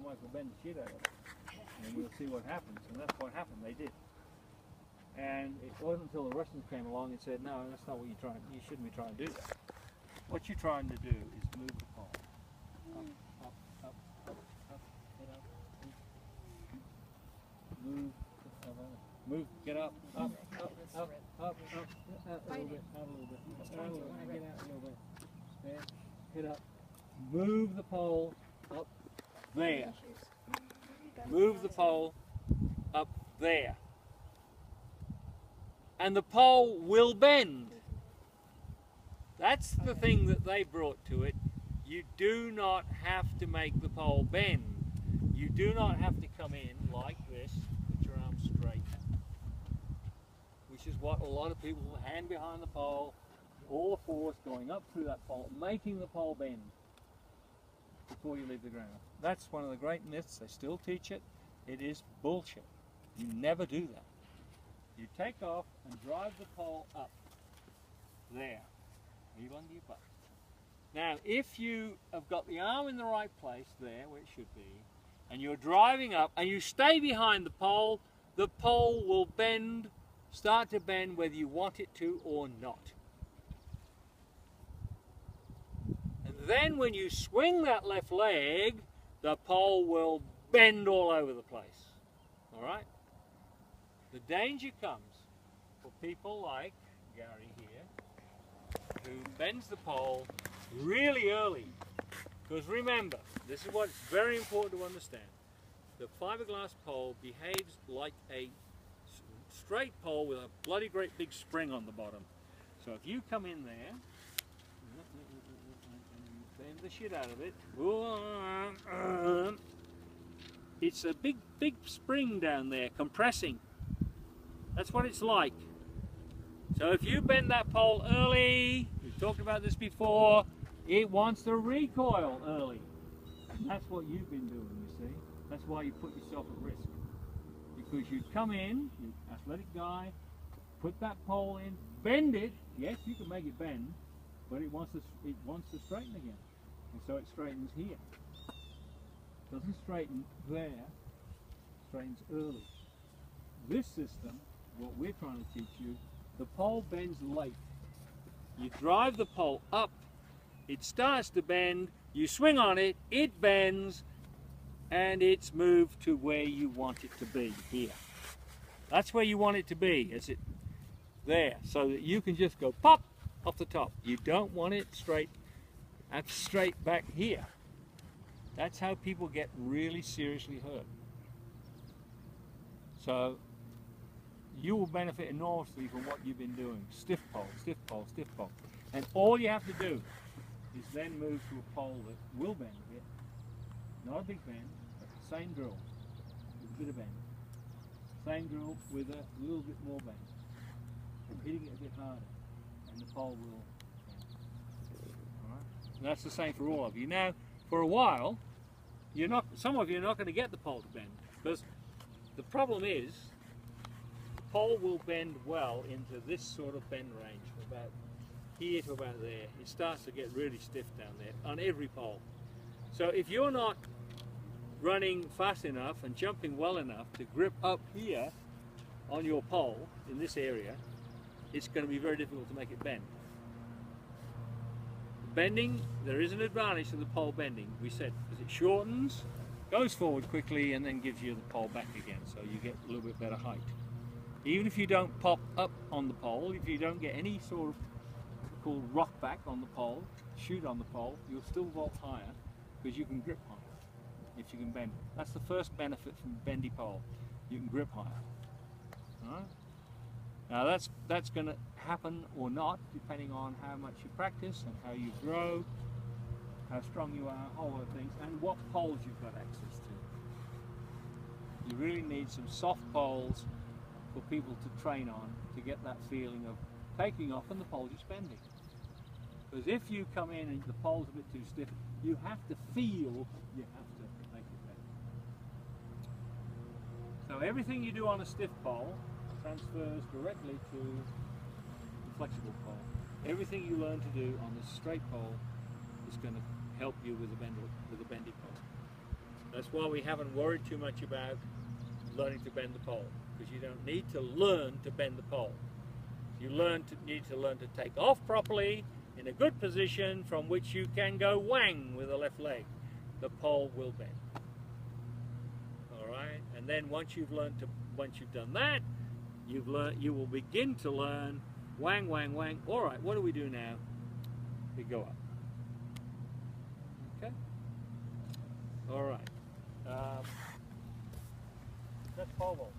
might as well bend the shit out of it. And we'll see what happens. And that's what happened. They did. And it wasn't until the Russians came along and said, no, that's not what you're trying. You shouldn't be trying to do that. What you're trying to do is move the pole. Up, up, up, up, up, get up. Move, get up, up, up, up, up, up, a little bit, out a little bit, out a little bit, get out a little bit. There, get up. Move the pole up there. Move the pole up there. And the pole will bend. That's the thing that they brought to it. You do not have to make the pole bend. You do not have to come in like this, put your arms straight, which is what a lot of people hand behind the pole, all the force going up through that pole, making the pole bend before you leave the ground. That's one of the great myths. They still teach it. It is bullshit. You never do that. You take off and drive the pole up there. Leave under your butt. Now, if you have got the arm in the right place, there where it should be, and you're driving up and you stay behind the pole will bend, start to bend whether you want it to or not. And then when you swing that left leg, the pole will bend all over the place. All right? The danger comes for people like Gary here, who bends the pole really early. Because remember, this is what's very important to understand. The fiberglass pole behaves like a straight pole with a bloody great big spring on the bottom. So if you come in there, bend the shit out of it, it's a big spring down there compressing. That's what it's like. So if you bend that pole early, we've talked about this before, it wants to recoil early. And that's what you've been doing, you see. That's why you put yourself at risk. Because you come in, you're an athletic guy, put that pole in, bend it. Yes, you can make it bend, but it wants to straighten again. And so it straightens here. Doesn't straighten there, straightens early. This system, what we're trying to teach you, the pole bends late. You drive the pole up, it starts to bend, you swing on it, it bends, and it's moved to where you want it to be, here. That's where you want it to be, is it there, so that you can just go pop off the top. You don't want it straight back here. That's how people get really seriously hurt. So you will benefit enormously from what you've been doing. Stiff pole, stiff pole, stiff pole. And all you have to do is then move to a pole that will bend a bit. Not a big bend, but the same drill with a bit of bend. Same drill with a little bit more bend. And hitting it a bit harder. And the pole will bend. Alright? And that's the same for all of you. Now, for a while, some of you are not going to get the pole to bend. Because the problem is, pole will bend well into this sort of bend range, from about here to about there. It starts to get really stiff down there on every pole. So if you're not running fast enough and jumping well enough to grip up here on your pole in this area, it's going to be very difficult to make it bend. Bending, there is an advantage to the pole bending, we said, because it shortens, goes forward quickly, and then gives you the pole back again, so you get a little bit better height. Even if you don't pop up on the pole, if you don't get any sort of called rock back on the pole, shoot on the pole, you'll still vault higher because you can grip higher if you can bend it. That's the first benefit from a bendy pole. You can grip higher. All right? Now that's going to happen or not depending on how much you practice and how you grow, how strong you are, a whole lot of things, and what poles you've got access to. You really need some soft poles for people to train on to get that feeling of taking off and the pole just bending. Because if you come in and the pole's a bit too stiff, you have to feel you have to make it bend. So everything you do on a stiff pole transfers directly to the flexible pole. Everything you learn to do on the straight pole is going to help you with a bendy pole. That's why we haven't worried too much about learning to bend the pole, because you don't need to learn to bend the pole. You need to learn to take off properly in a good position from which you can go whang with the left leg. The pole will bend. All right, and then once you've done that, you will begin to learn whang, whang, whang. All right, what do we do now? We go up. Okay. All right. That's pole vault.